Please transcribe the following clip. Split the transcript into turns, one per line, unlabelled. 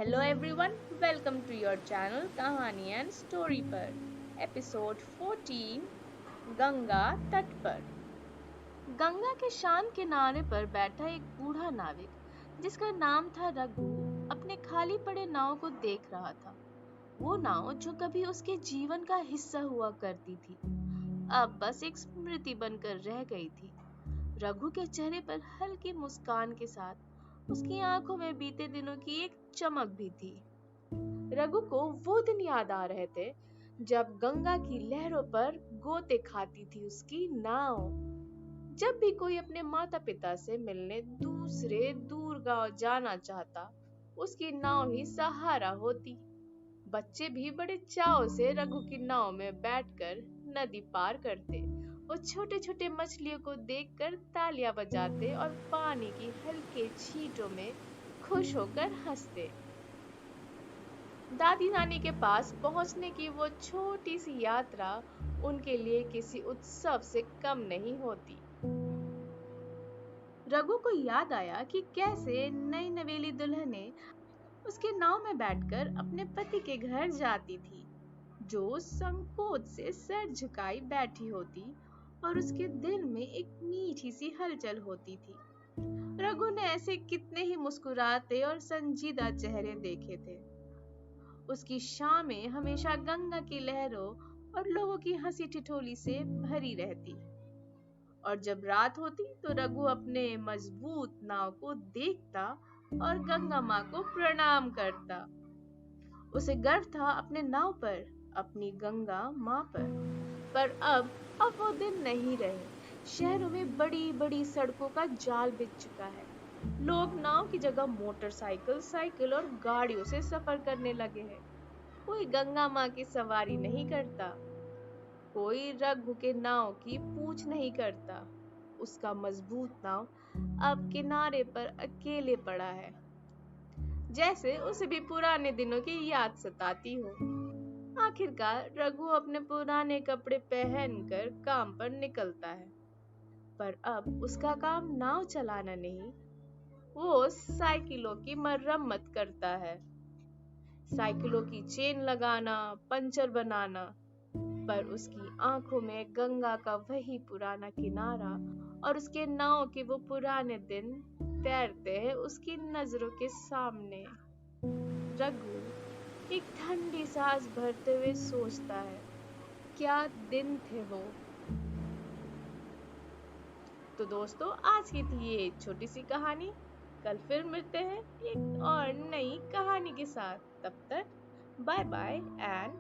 Hello everyone, welcome to your channel कहानी and story पर episode 14 Ganga तट पर। गंगा के शांत किनारे पर बैठा एक बूढ़ा नाविक जिसका नाम था रघु अपने खाली पड़े नाव को देख रहा था। वो नाव जो कभी उसके जीवन का हिस्सा हुआ करती थी अब बस एक स्मृति बनकर रह गई थी। रघु के चेहरे पर हल्की मुस्कान के साथ उसकी आंखों में बीते दिनों की एक चमक भी थी। रघु को वो दिन याद आ रहे थे जब गंगा की लहरों पर गोते खाती थी उसकी नाव। जब भी कोई अपने माता पिता से मिलने दूसरे दूर गांव जाना चाहता, उसकी नाव ही सहारा होती। बच्चे भी बड़े चाव से रघु की नाव में बैठकर नदी पार करते। वो छोटे छोटे मछलियों को देखकर तालियां बजाते और पानी की हल्के छींटों में खुश होकर हंसते। दादी नानी के पास पहुंचने की वो छोटी सी यात्रा उनके लिए किसी उत्सव से कम नहीं होती। रघु को याद आया कि कैसे नई नवेली दुल्हनें उसके नाव में बैठकर अपने पति के घर जाती थी, जो संकोच से सर झुकाई बैठी होती और उसके दिल में एक मीठी सी हलचल होती थी। रघु ने ऐसे कितने ही मुस्कुराते और संजीदा चेहरे देखे थे। उसकी शामें हमेशा गंगा की लहरों और लोगों की हंसी ठिठोली से भरी रहती। और जब रात होती तो रघु अपने मजबूत नाव को देखता और गंगा माँ को प्रणाम करता। उसे गर्व था अपने नाव पर, अपनी गंगा माँ पर। पर अब वो दिन नहीं रहे। शहरों में बड़ी बड़ी सड़कों का जाल बिछ चुका है। लोग नाव की जगह मोटरसाइकिल, साइकिल और गाड़ियों से सफर करने लगे हैं। कोई गंगा माँ की सवारी नहीं करता, कोई रघु के नाव की पूछ नहीं करता। उसका मजबूत नाव अब किनारे पर अकेले पड़ा है, जैसे उसे भी पुराने दिनों की याद सताती हो। आखिरकार रघु अपने पुराने कपड़े पहनकर काम पर निकलता है, पर अब उसका काम नाव चलाना नहीं, वो साइकिलों की मरम्मत करता है। साइकिलों की चेन लगाना, पंचर बनाना। पर उसकी आंखों में गंगा का वही पुराना किनारा और उसके नाव के वो पुराने दिन तैरते हैं उसकी नजरों के सामने। रघु एक ठंडी सांस भरते हुए सोचता है, क्या दिन थे वो। तो दोस्तों, आज की थी ये छोटी सी कहानी। कल फिर मिलते हैं एक और नई कहानी के साथ। तब तक बाय बाय एंड